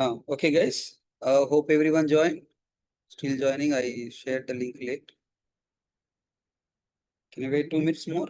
Okay, guys. Hope everyone joined. Still joining. I shared the link late. Can you wait 2 minutes more?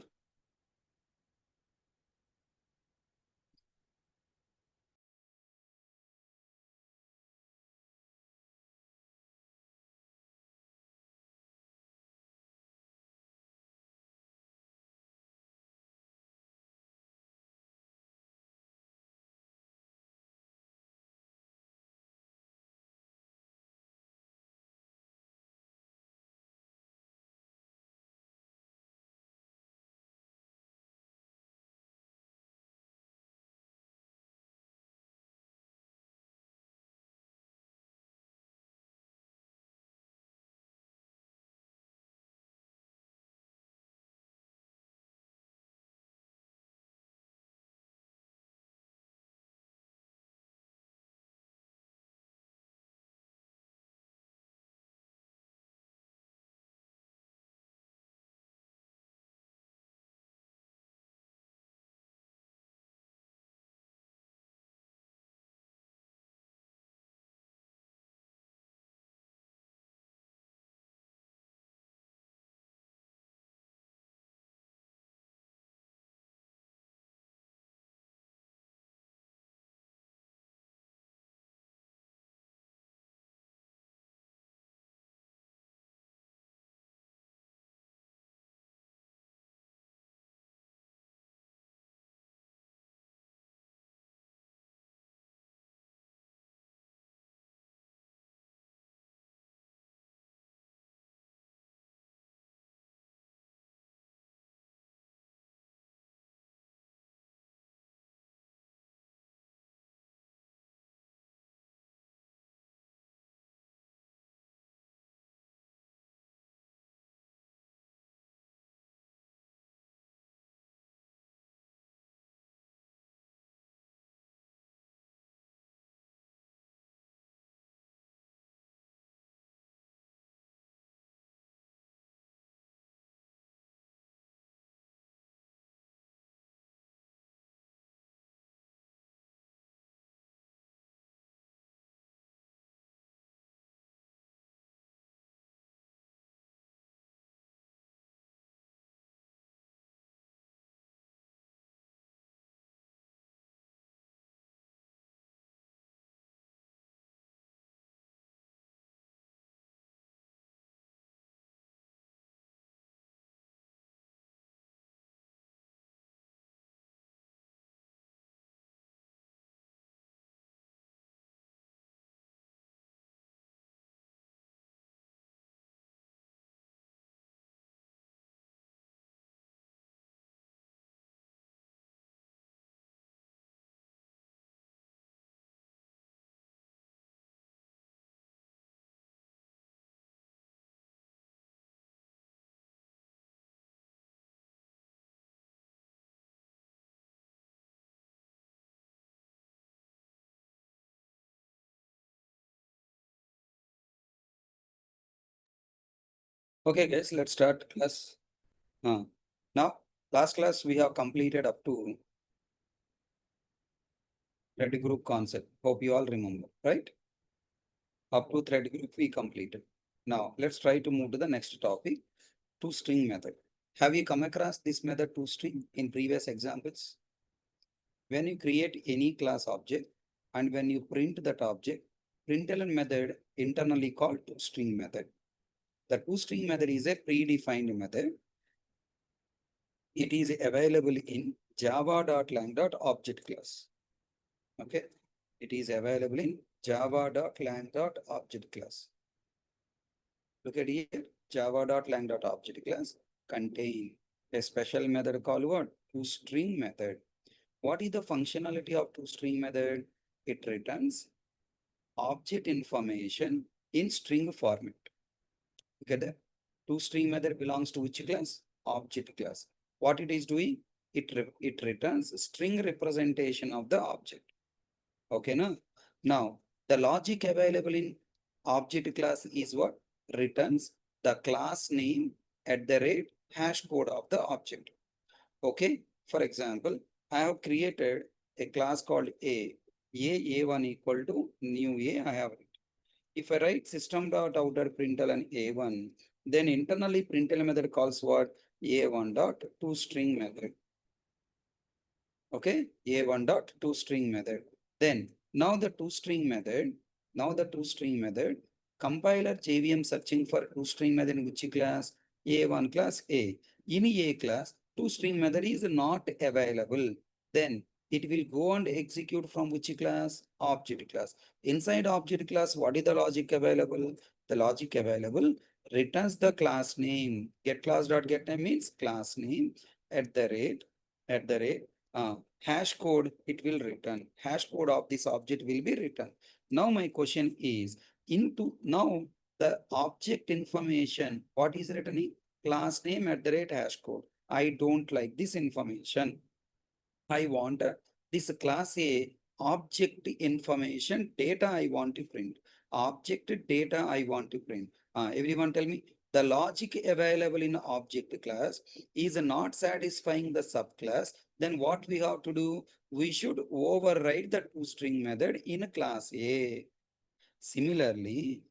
Okay, guys. Let's start class. Uh, Now, last class we have completed up to thread group concept. Hope you all remember, right? Up to thread group we completed. Now, let's try to move to the next topic, toString method. Have you come across this method toString in previous examples? When you create any class object and when you print that object, println method internally called toString method. The toString method is a predefined method. It is available in java.lang.object class. Okay. It is available in java.lang.object class. Look at here, java.lang.object class contain a special method called what? ToString method. What is the functionality of ToString method? It returns object information in string format. Look at that. ToString method belongs to which class? Object class. What it is doing? It returns string representation of the object. Okay, no? Now, the logic available in object class is what? Returns the class name at the rate hash code of the object. Okay. For example, I have created a class called A. A1 equal to new A I have written. If I write system dot outer println A1, then internally println method calls what? A1 dot toString method. Okay, A1 dot toString method. Then now the toString method, compiler JVM searching for toString method in which class? A1 class A. In A class, toString method is not available. Then it will go and execute from which class? Object class. Inside object class, what is the logic available? The logic available returns the class name. Get class dot get name means class name at the rate, at the rate hash code it will return. Hash code of this object will be written. Now my question is, into now the object information, what is written in class name at the rate hash code. I don't like this information. I want this class A object information data I want to print. Object data I want to print. Everyone tell me the logic available in object class is not satisfying the subclass. Then what we have to do? We should override the toString method in class A. Similarly,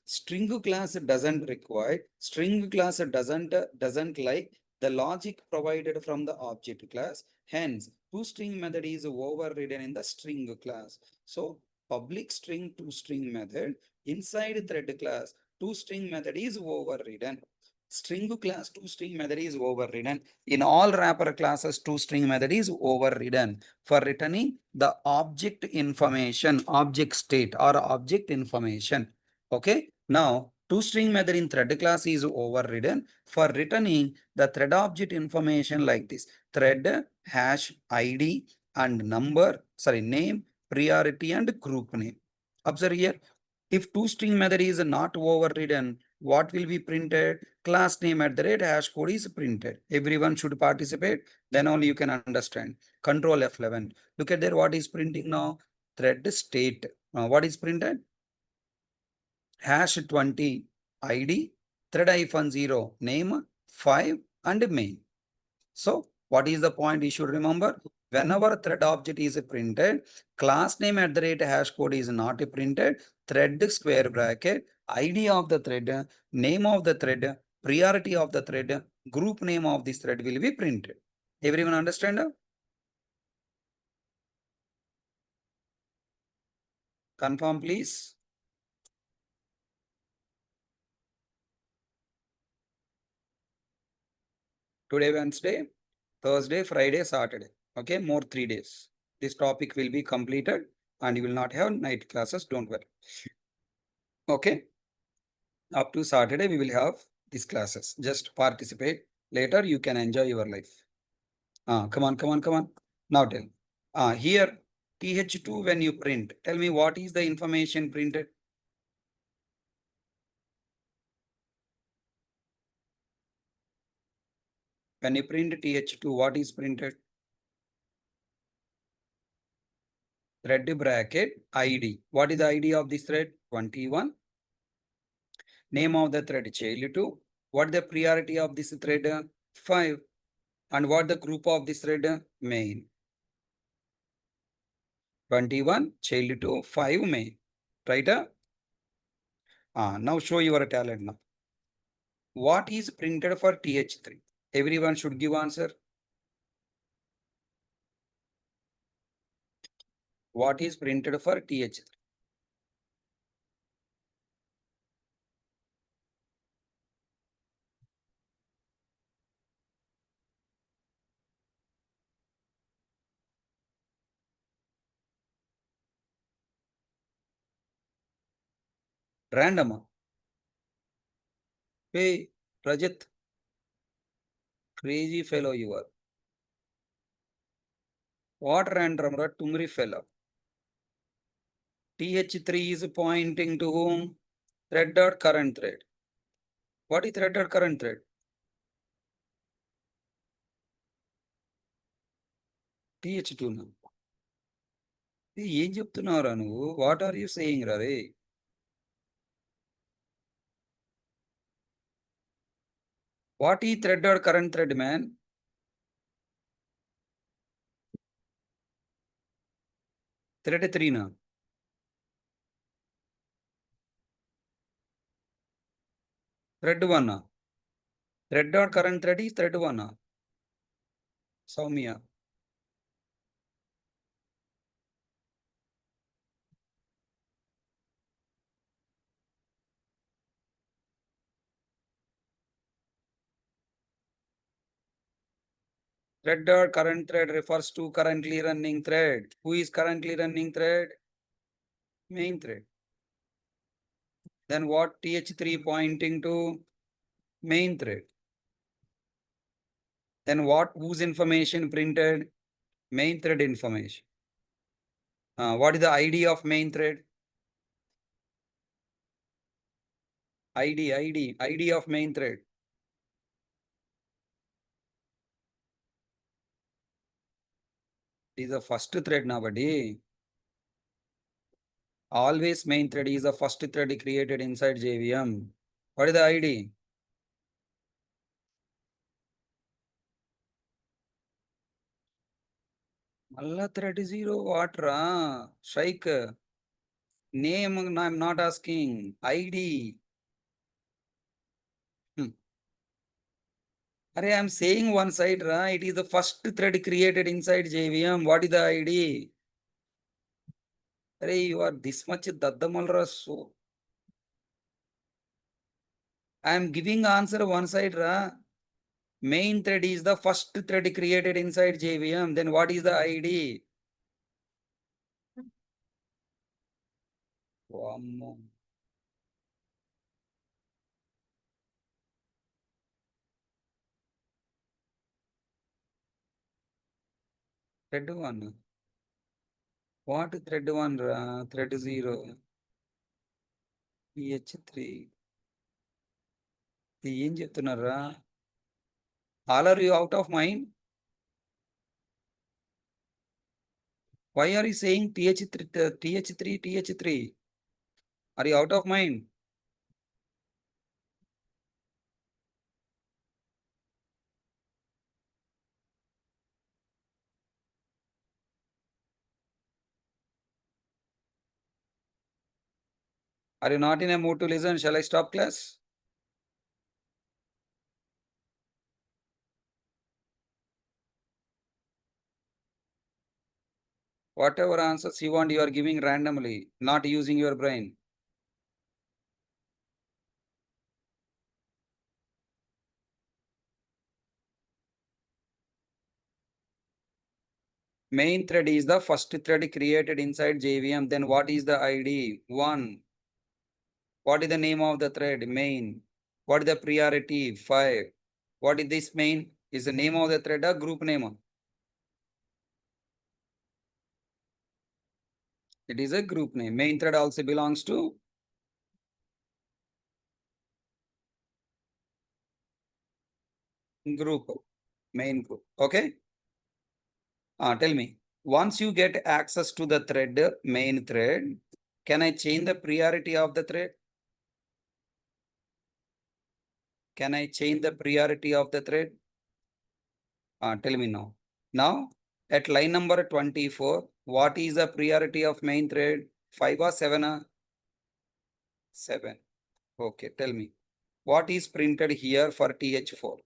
string class doesn't like the logic provided from the object class. Hence, toString method is overridden in the string class. So, public string toString method inside thread class toString method is overridden. String class toString method is overridden. In all wrapper classes, toString method is overridden for returning the object information, object state or object information. Okay. Now, toString method in thread class is overridden for returning the thread object information like this. Thread hash ID and number, sorry, name, priority and group name. Observe here. If toString method is not overridden, what will be printed? Class name at the rate hash code is printed. Everyone should participate. Then only you can understand. Control F11. Look at there. What is printing now? Thread state. What is printed? Hash 20 ID, thread-0 name, 5 and main. So what is the point you should remember? Whenever thread object is printed, class name at the rate hash code is not printed, thread square bracket, ID of the thread, name of the thread, priority of the thread, group name of this thread will be printed. Everyone understand? Confirm please. Today Wednesday, Thursday, Friday, Saturday. Okay, more 3 days. This topic will be completed and you will not have night classes. Don't worry. Okay. Up to Saturday, we will have these classes. Just participate. Later, you can enjoy your life. Come on. Now tell. Here, TH2 when you print, tell me what is the information printed? When you print TH2, what is printed? Thread bracket ID. What is the ID of this thread? 21. Name of the thread child2. What the priority of this thread? 5. And what the group of this thread? Main. 21 child2 5 main. Right? Now show your talent now. What is printed for TH3? Everyone should give answer. What is printed for TH3? Random. Hey, Rajat, crazy fellow you are. What random? Tumri fellow. TH3 is pointing to whom? Thread dot current thread. What is thread dot current thread? TH2 now. ఏం చెప్తున్నావురా నువ్వు? What are you saying రా రే? What is thread dot current thread, man? Thread 3 na. Thread 1 na. Thread dot current thread is thread 1 na. Soumya. Thread dot current thread refers to currently running thread. Who is currently running thread? Main thread. Then what TH3 pointing to? Main thread. Then what whose information printed? Main thread information. What is the ID of main thread? ID of main thread. It is the first thread now, buddy. Always main thread is the first thread created inside JVM. What is the ID? Malla thread 0 what ra? Strike. Name I'm not asking. ID. Arey, I'm saying one side ra. It is the first thread created inside JVM. What is the ID? Arey, you are this much daddamal so. I am giving answer one side ra. Main thread is the first thread created inside JVM. Then what is the ID? One more. Thread 1. What thread 1 ra? Thread 0. PH3. ఏం చెప్తున్నారా? All are you out of mind? Why are you saying TH3? Are you out of mind? Are you not in a mood to listen? Shall I stop class? Whatever answers you want, you are giving randomly, not using your brain. Main thread is the first thread created inside JVM. Then what is the ID? 1. What is the name of the thread? Main. What is the priority? 5. What is this main? Is the name of the thread a group name? It is a group name. Main thread also belongs to group. Main group. Okay. Tell me. Once you get access to the thread, main thread, can I change the priority of the thread? Can I change the priority of the thread? Tell me now. Now, at line number 24, what is the priority of main thread? 5 or 7? 7. Okay, tell me. What is printed here for TH4?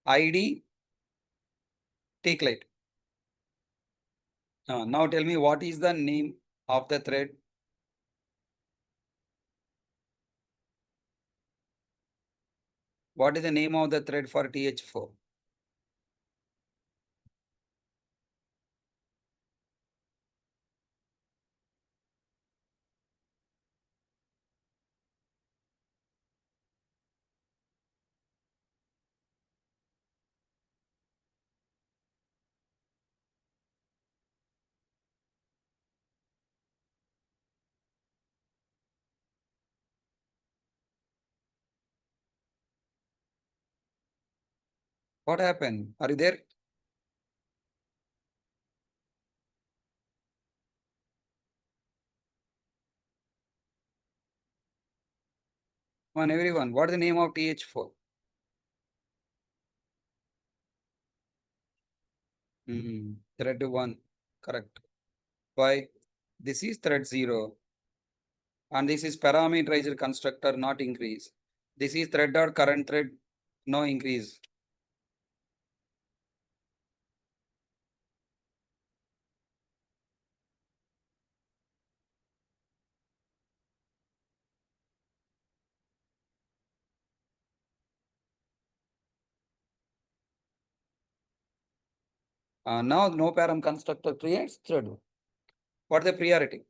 ID, take light. Now tell me what is the name of the thread? What is the name of the thread for TH4? What happened? Are you there? Come on, everyone. What is the name of TH4? Thread 1. Correct. Why? This is thread 0 and this is parameterized constructor, not increase. This is thread dot current thread, no increase. Now no param constructor creates thread. What the priority?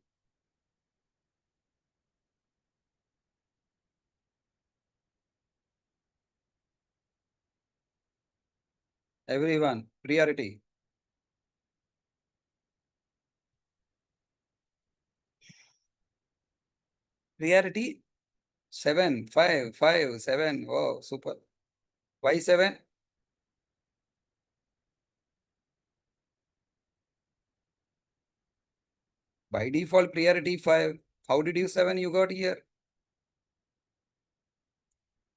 Everyone, priority. Priority 7, 5, 5, 7. Oh, super. Why 7? By default, priority 5. How did you 7 you got here?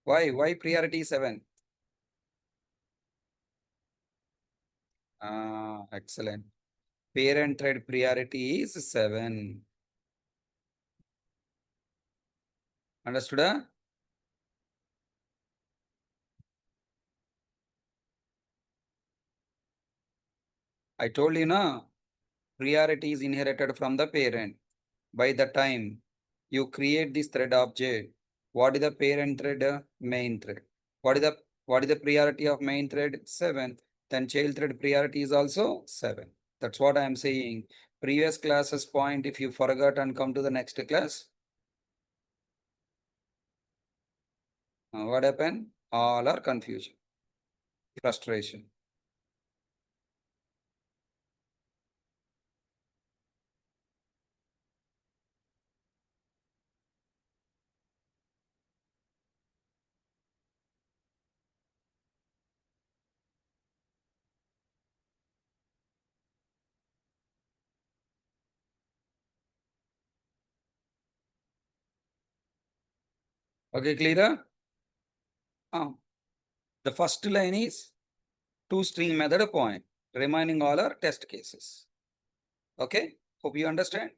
Why? Why priority 7? Excellent. Parent thread priority is 7. Understood? I told you now, priority is inherited from the parent. By the time you create this thread object, what is the parent thread? Main thread. What is the priority of main thread? 7. Then child thread priority is also 7. That's what I am saying. Previous classes point, if you forgot and come to the next class, what happened? All are confusion, frustration. Okay, clear? The first line is toString method point. Remaining all are test cases. Okay, hope you understand.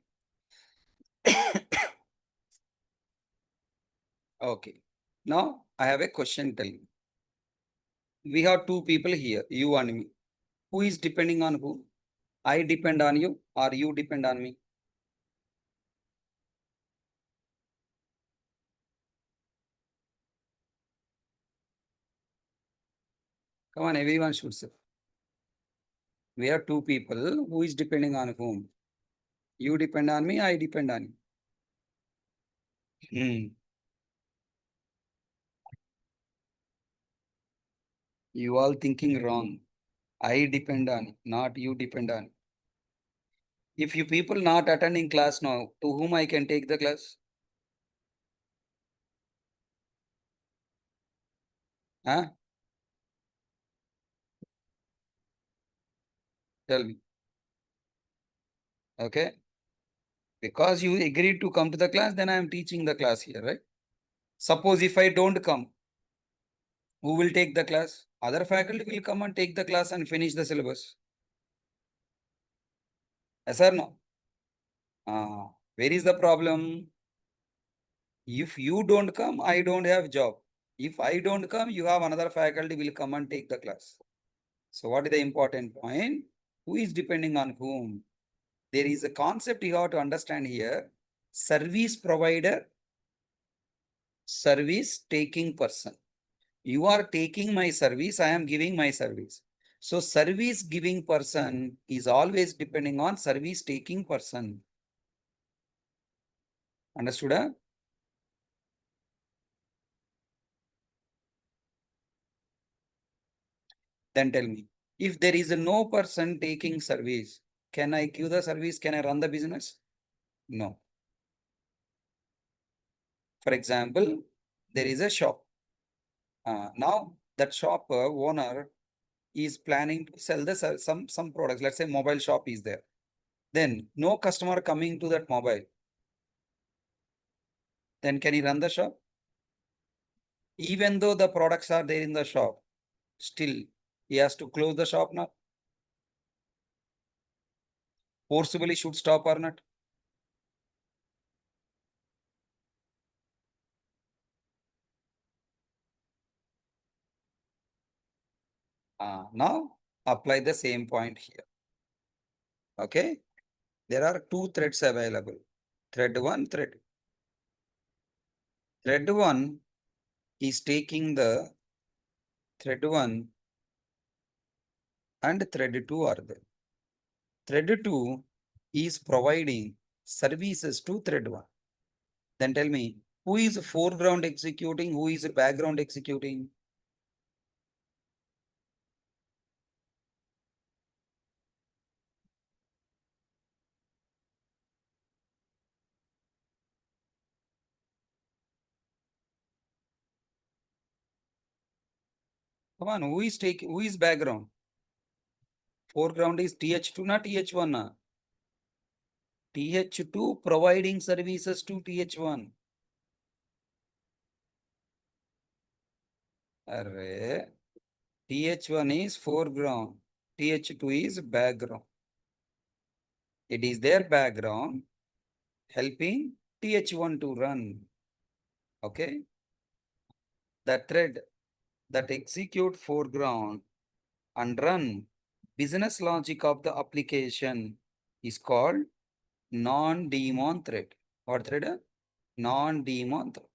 Okay, now I have a question. Tell me. We have two people here, you and me. Who is depending on who? I depend on you or you depend on me? Come on, everyone should say. We have two people. Who is depending on whom? You depend on me, I depend on you. You all thinking wrong. I depend on, not you depend on. If you people not attending class now, to whom I can take the class? Huh? Tell me. Okay. Because you agreed to come to the class, then I am teaching the class here, right? Suppose if I don't come, who will take the class? Other faculty will come and take the class and finish the syllabus. Yes or no? Where is the problem? If you don't come, I don't have job. If I don't come, you have another faculty will come and take the class. So what is the important point? Who is depending on whom? There is a concept you have to understand here. Service provider, service taking person. You are taking my service, I am giving my service. So service giving person is always depending on service taking person. Understood? Huh? Then tell me, if there is no person taking service, can I give the service? Can I run the business? No. For example, there is a shop. Now that shop owner is planning to sell the some products. Let's say mobile shop is there. Then no customer coming to that mobile. Then can he run the shop? Even though the products are there in the shop, still he has to close the shop now. Forcibly should stop or not? Now apply the same point here. Okay. There are two threads available. Thread 1, thread 1 is taking the thread 1 and thread 2 are there. Thread 2 is providing services to thread 1. Then tell me, who is foreground executing, who is background executing? Come on, who is background? Foreground is TH2, not TH1. TH2 providing services to TH1. Array, TH1 is foreground, TH2 is background. It is their background helping TH1 to run. Okay. The thread that execute foreground and run business logic of the application is called non-daemon thread. What thread? Non-daemon thread.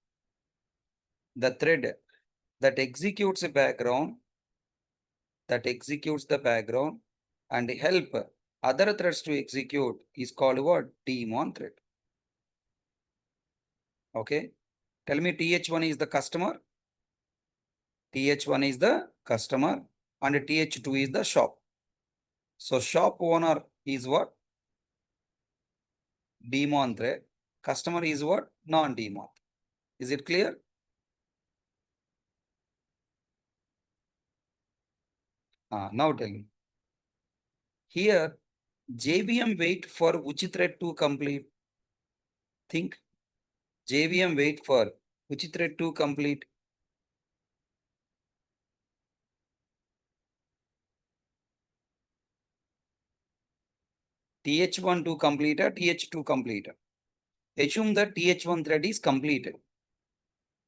The thread that executes a background, that executes the background and help other threads to execute is called what? Daemon thread. Okay. Tell me TH1 is the customer. TH1 is the customer and TH2 is the shop. So shop owner is what? Daemon thread. Customer is what? Non-daemon. Is it clear? Now tell me. Here, JVM wait for which thread to complete? Think. JVM wait for which thread to complete? TH1 to complete or TH2 complete? Assume that TH1 thread is completed.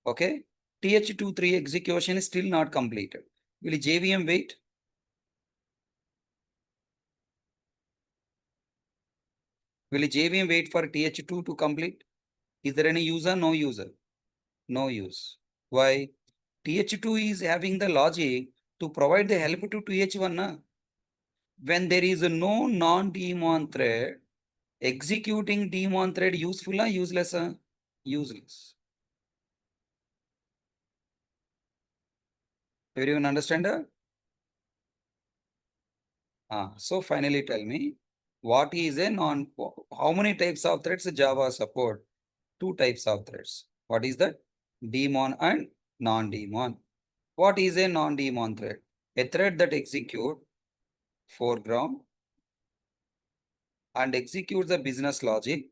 Okay. TH2 3 execution is still not completed. Will JVM wait? Will JVM wait for TH2 to complete? Is there any user? No user. No use. Why? TH2 is having the logic to provide the help to TH1. Na? When there is no non-daemon thread, executing daemon thread useful or useless? Useless. Everyone understand? So finally tell me, what is a how many types of threads Java support? Two types of threads. What is that? Daemon and non-daemon. What is a non-daemon thread? A thread that execute foreground and executes the business logic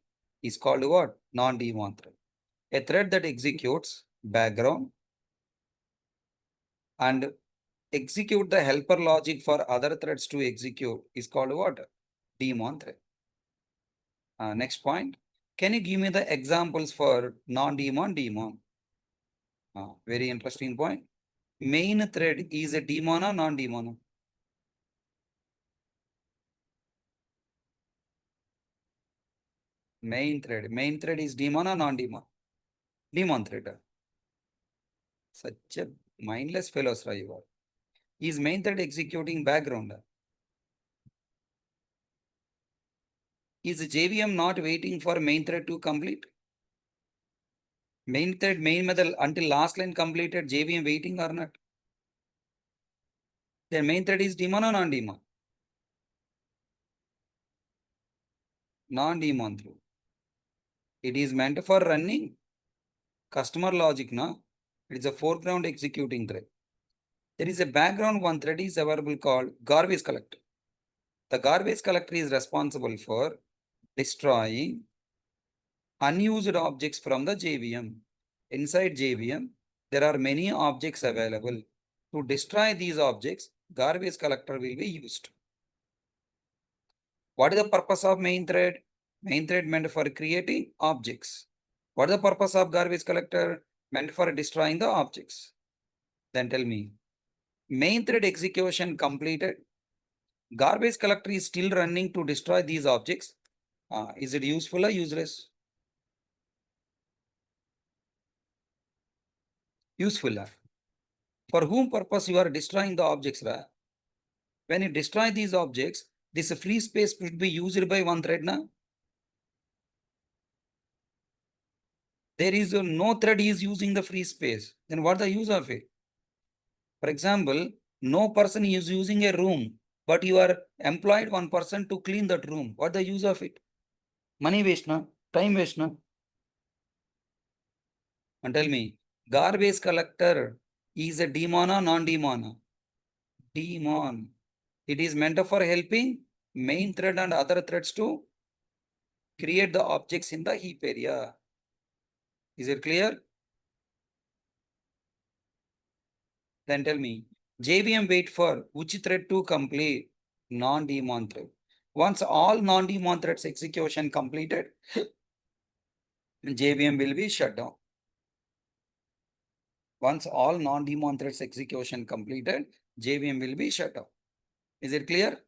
is called what? Non-daemon thread. A thread that executes background and execute the helper logic for other threads to execute is called what? Daemon thread. Next point. Can you give me the examples for non-daemon, daemon? Very interesting point. Main thread is a daemon or non-daemon? Main thread. Main thread is daemon or non-daemon? Daemon thread. Such a mindless fellows, you are. Is main thread executing background? Is JVM not waiting for main thread to complete? Main thread, main method until last line completed, JVM waiting or not? Then main thread is daemon or non-daemon? Non-daemon thread. It is meant for running customer logic, no? It is a foreground executing thread. There is a background one thread is available called garbage collector. The garbage collector is responsible for destroying unused objects from the JVM. Inside JVM, there are many objects available. To destroy these objects, garbage collector will be used. What is the purpose of main thread? Main thread meant for creating objects. What is the purpose of garbage collector? Meant for destroying the objects. Then tell me, main thread execution completed. Garbage collector is still running to destroy these objects. Is it useful or useless? Useful. For whom purpose you are destroying the objects? When you destroy these objects, this free space will be used by one thread. There is no thread is using the free space. Then what the use of it? For example, no person is using a room, but you are employed one person to clean that room. What the use of it? Money waste, na? Time waste, na? And tell me, garbage collector is a demon or non-demon? Demon. It is meant for helping main thread and other threads to create the objects in the heap area. Is it clear? Then tell me, JVM wait for which thread to complete? Non-demon thread. Once all non-demon threads execution completed, JVM will be shut down. Once all non-demon threads execution completed, JVM will be shut down. Is it clear?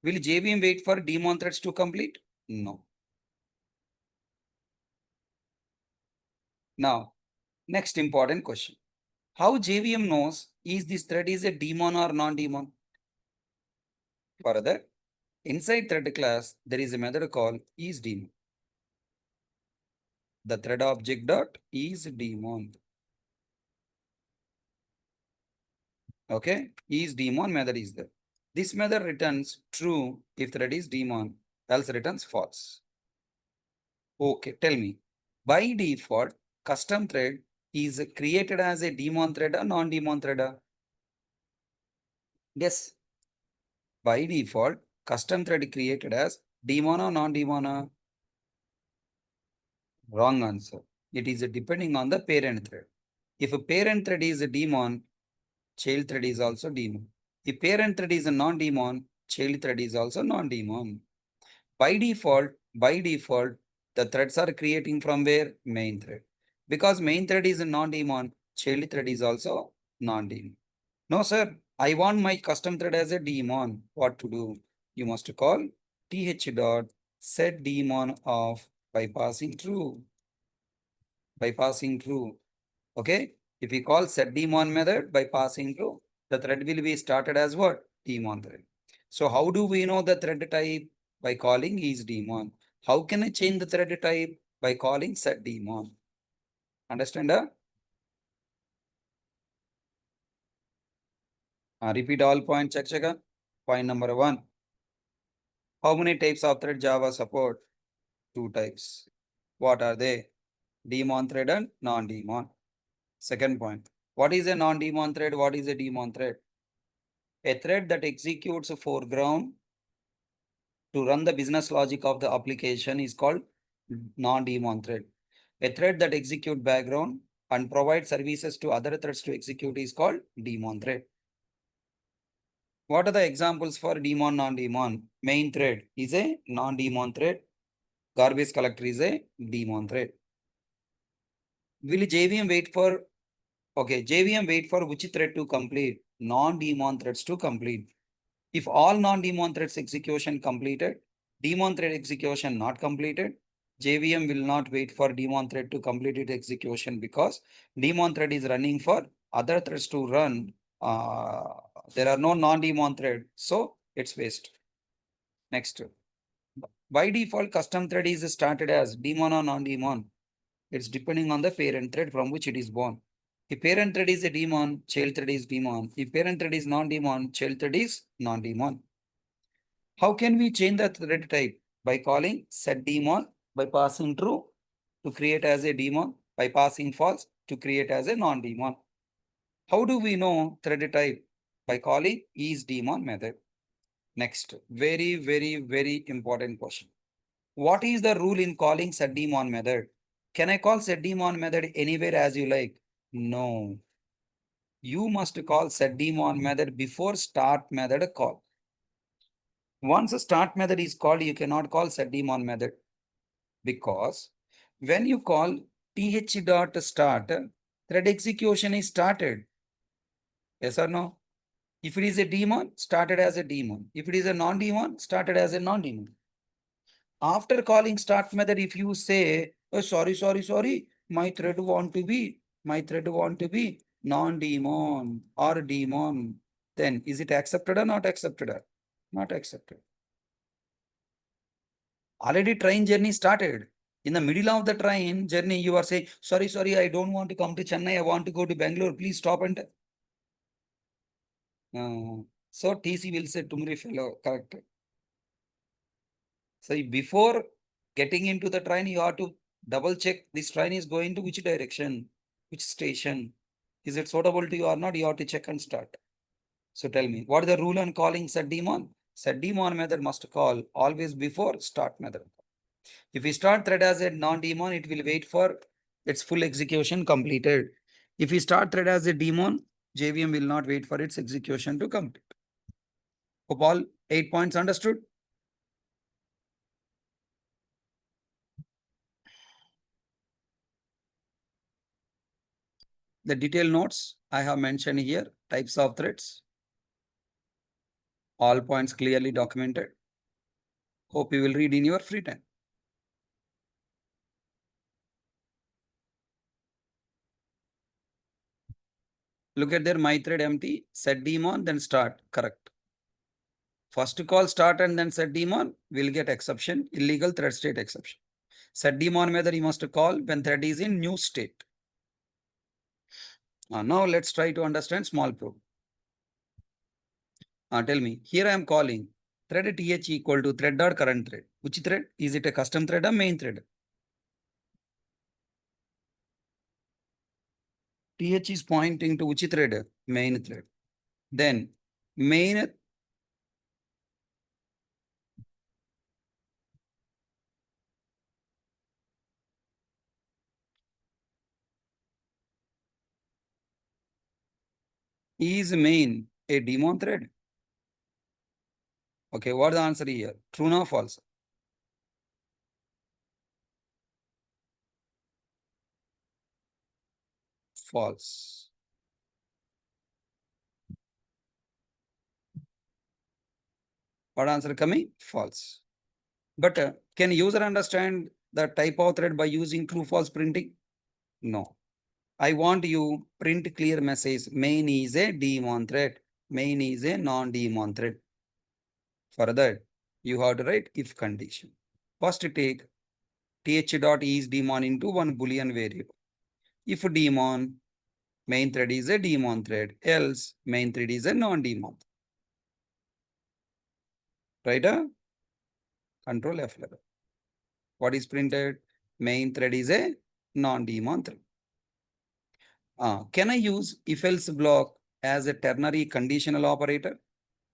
Will JVM wait for daemon threads to complete? No. Now, next important question. How JVM knows is this thread is a daemon or non-daemon? Further, inside thread class, there is a method called isDaemon. The thread object dot isDaemon. Okay, isDaemon method is there. This method returns true if thread is daemon, else returns false. Okay, tell me. By default, custom thread is created as a daemon thread or non-daemon thread? Yes. By default, custom thread created as daemon or non-daemon? Wrong answer. It is depending on the parent thread. If a parent thread is a daemon, child thread is also daemon. If parent thread is a non-daemon, child thread is also non-daemon. By default, the threads are creating from where? Main thread. Because main thread is a non-daemon, child thread is also non-daemon. No, sir, I want my custom thread as a daemon. What to do? You must call th dot set daemon of by passing true. By passing true. Okay. If we call set daemon method by passing true, the thread will be started as what? Daemon thread. So how do we know the thread type? By calling isDaemon. How can I change the thread type? By calling setDaemon. Understand? Repeat all points, check. Point number 1. How many types of thread Java support? 2 types. What are they? Daemon thread and non-daemon. Second point. What is a non-daemon thread? What is a daemon thread? A thread that executes a foreground to run the business logic of the application is called non-daemon thread. A thread that executes background and provides services to other threads to execute is called daemon thread. What are the examples for daemon, non-daemon? Main thread is a non-daemon thread. Garbage collector is a daemon thread. Will JVM wait for, JVM wait for which thread to complete? Non-daemon threads to complete. If all non-daemon threads execution completed, daemon thread execution not completed, JVM will not wait for daemon thread to complete its execution because daemon thread is running for other threads to run. There are no non-daemon thread, so it's waste. Next. By default, custom thread is started as daemon or non-daemon. It's depending on the parent thread from which it is born. If parent thread is a daemon, child thread is daemon. If parent thread is non-daemon, child thread is non-daemon. How can we change the thread type? By calling set daemon by passing true to create as a daemon, by passing false to create as a non-daemon. How do we know thread type? By calling isDaemon method. Next, very important question. What is the rule in calling setDaemon method? Can I call setDaemon method anywhere as you like? No. You must call setDemon method before start method call. Once a start method is called, you cannot call setDemon method, because when you call th dot start, thread execution is started. Yes or no? If it is a daemon, started as a daemon. If it is a non-daemon, started as a non-daemon. After calling start method, if you say, oh, sorry, my thread want to be non-daemon or daemon, then is it accepted or not accepted? Not accepted. Already train journey started. In the middle of the train journey, you are saying, sorry, I don't want to come to Chennai. I want to go to Bangalore. Please stop and. So TC will say, Tumri fellow, correct. So before getting into the train, you have to double check this train is going to which direction, which station. Is it suitable to you or not? You have to check and start. So tell me, what is the rule on calling setDemon? SetDemon method must call always before start method. If we start thread as a non-daemon, it will wait for its full execution completed. If we start thread as a daemon, JVM will not wait for its execution to complete. Hope all 8 points understood. The detailed notes I have mentioned here, types of threads, all points clearly documented. Hope you will read in your free time. Look at their my thread empty, setDemon, then start, correct. First call start and then setDemon will get exception, illegal thread state exception. setDemon method you must call when thread is in new state. Now let's try to understand small probe. Tell me, here I am calling thread th equal to thread dot current thread. Which thread? Is it a custom thread or main thread? Th is pointing to which thread? Main thread. Then main is main a daemon thread? Okay, what the answer here? True or false? False. What answer coming? False. But can user understand the type of thread by using true false printing? No. I want you print clear message. Main is a daemon thread. Main is a non-daemon thread. For that, you have to write if condition. First take th dot is daemon into one boolean variable. If daemon, main thread is a daemon thread, else main thread is a non-daemon. Right? Control F11. What is printed? Main thread is a non-daemon thread. Can I use if else block as a ternary conditional operator?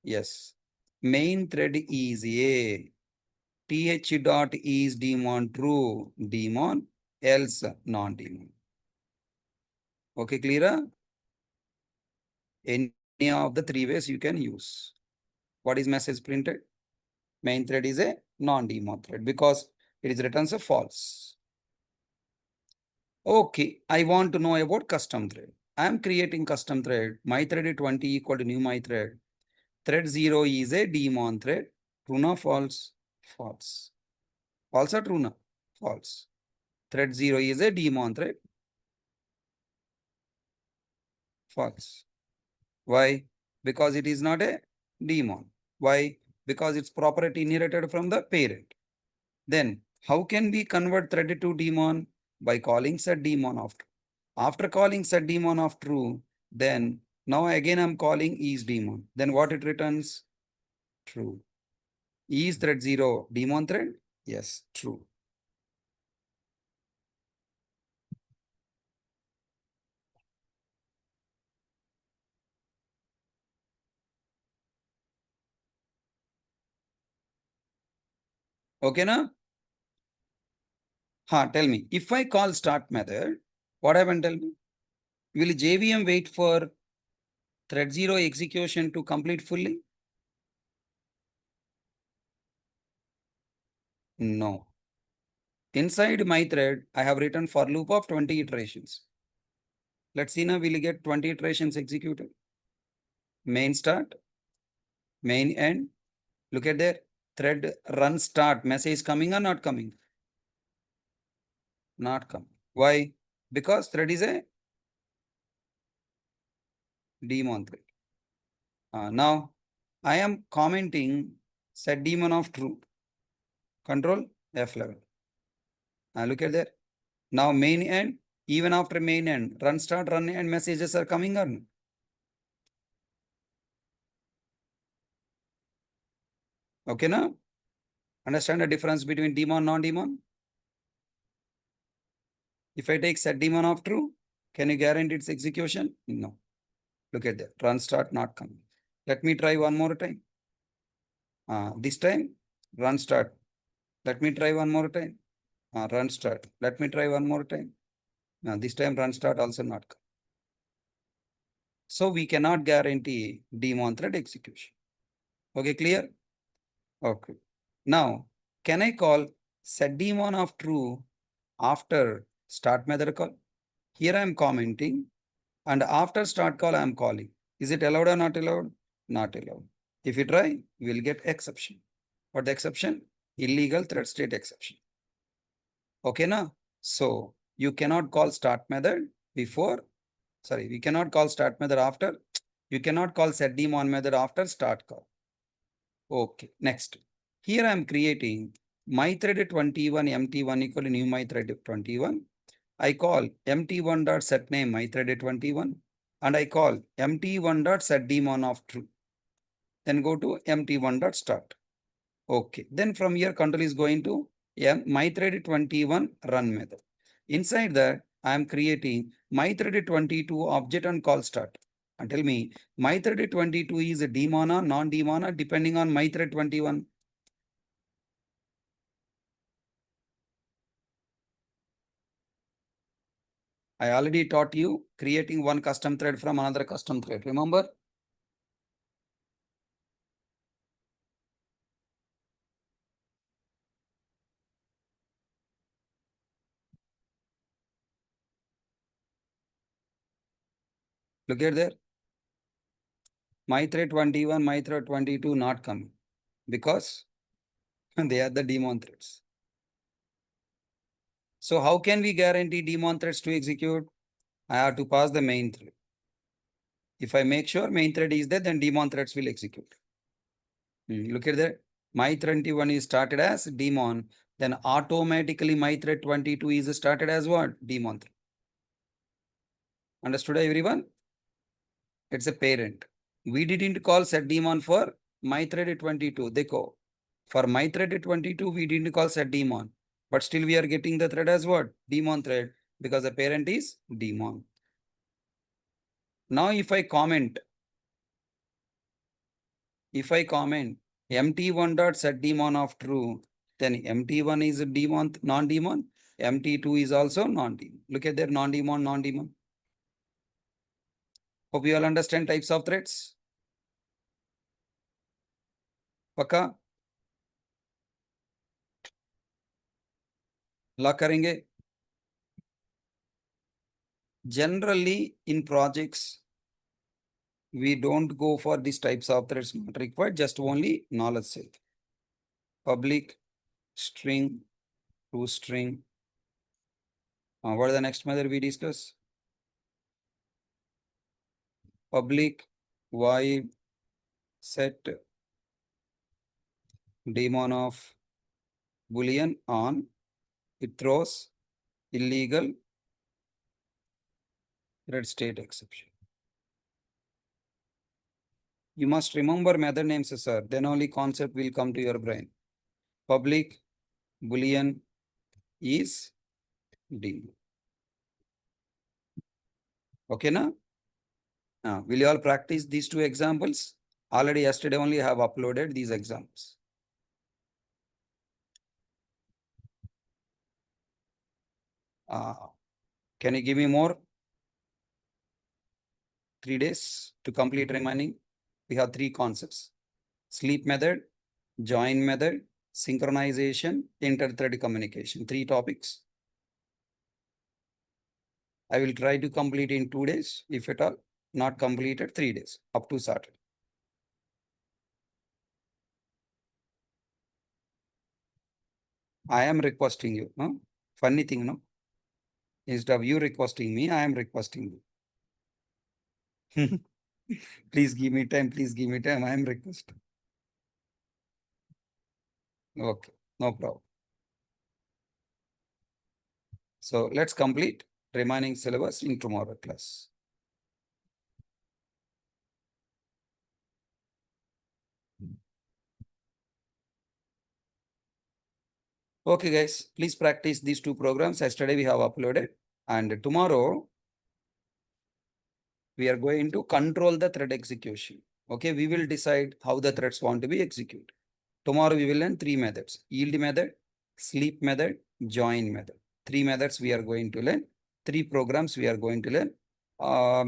Yes. Main thread is a th dot is daemon true, daemon, else non-daemon. Okay, clear? Any of the three ways you can use. What is message printed? Main thread is a non-daemon thread because it is written as false. Okay, I want to know about custom thread. I am creating custom thread. My thread is 20 equal to new my thread. Thread 0 is a daemon thread. True or false? False. False or true? False. Thread 0 is a daemon thread. False. Why? Because it is not a daemon. Why? Because its property inherited from the parent. Then how can we convert thread to daemon? By calling setDemon of true. After calling setDemon of true, then now again I'm calling isDemon. Then what it returns? True. Is thread 0 daemon thread? Yes, true. Okay, na? Tell me. If I call start method, what happened? Tell me. Will JVM wait for thread 0 execution to complete fully? No. Inside my thread, I have written for loop of 20 iterations. Let's see now, we'll get 20 iterations executed. Main start, main end. Look at there. Thread run start. Message coming or not coming? Not coming. Why? Because thread is a daemon thread. Now, I am commenting set daemon of true. Control F11. Look at there. Now main end, even after main end, run start, run end messages are coming or no? Okay, now understand the difference between daemon, non-daemon? If I take set daemon of true, can you guarantee its execution? No. Look at that. Run start not coming. Let me try one more time. This time, run start. Let me try one more time. Run start. Let me try one more time. This time run start also not come. So we cannot guarantee daemon thread execution. Okay, clear? Okay. Now, can I call set daemon of true after start method call? Here I am commenting and after start call I am calling. Is it allowed or not allowed? Not allowed. If you try, we will get exception. What the exception? Illegal thread state exception. Okay, now? So you cannot call start method before, sorry, we cannot call start method after, you cannot call set daemon method after start call. Okay, next. Here I am creating my thread 21 mt1 equal to new my thread 21. I call mt1 dot set name my thread 21 and I call mt1 dot set daemon of true. Then go to mt1 dot start. Okay, then from here control is going to my thread 21 run method. Inside that I am creating my thread 22 object and call start. And tell me, my thread 22 is a daemon or non-daemon or depending on my thread 21. I already taught you creating one custom thread from another custom thread. Remember? Look at there. My thread 21, my thread 22 not coming because they are the daemon threads. So how can we guarantee daemon threads to execute? I have to pass the main thread. If I make sure main thread is there, then daemon threads will execute. Look at that. My 21 is started as daemon. Then automatically my thread 22 is started as what? Daemon thread. Understood everyone? It's a parent. We didn't call set daemon for my thread 22. Dekho. For my thread 22, we didn't call set daemon. But still we are getting the thread as what? Daemon thread because the parent is daemon. Now if I comment mt1 dot set daemon of true, then mt1 is a daemon, non-daemon. mt2 is also non-daemon. Look at their non-daemon, non-daemon. Hope you all understand types of threads. पक्का lock करेंगे. Generally in projects, we don't go for these types of threads not required, just only knowledge sake. Public string to string. What is the next method we discuss? Public void set daemon of boolean on. It throws illegal thread state exception. You must remember method names, sir. Then only concept will come to your brain. Public boolean is daemon. Okay, now? Will you all practice these two examples? Already yesterday only I have uploaded these examples. Can you give me more? 3 days to complete remaining. We have three concepts: sleep method, join method, synchronization, inter-thread communication. Three topics. I will try to complete in 2 days, if at all, not completed 3 days, up to Saturday. I am requesting you, no? Funny thing, no? Instead of you requesting me, I am requesting you. Please give me time, please give me time. I am requesting. Okay, no problem. So let's complete remaining syllabus in tomorrow class. Okay, guys, please practice these two programs. Yesterday we have uploaded, and tomorrow we are going to control the thread execution. Okay, we will decide how the threads want to be executed. Tomorrow we will learn three methods: yield method, sleep method, join method. Three methods we are going to learn. Three programs we are going to learn.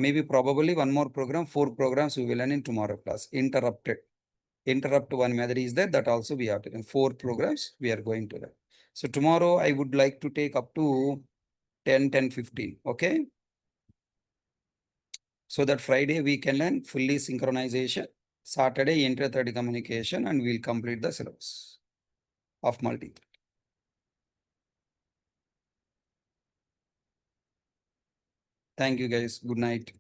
Maybe probably one more program, four programs we will learn in tomorrow class. Interrupt one method is there, that also we have to learn. Four programs we are going to learn. So tomorrow I would like to take up to 10, 15. Okay. So that Friday we can learn fully synchronization. Saturday inter-thread communication, and we'll complete the syllabus of multi-thread. Thank you guys. Good night.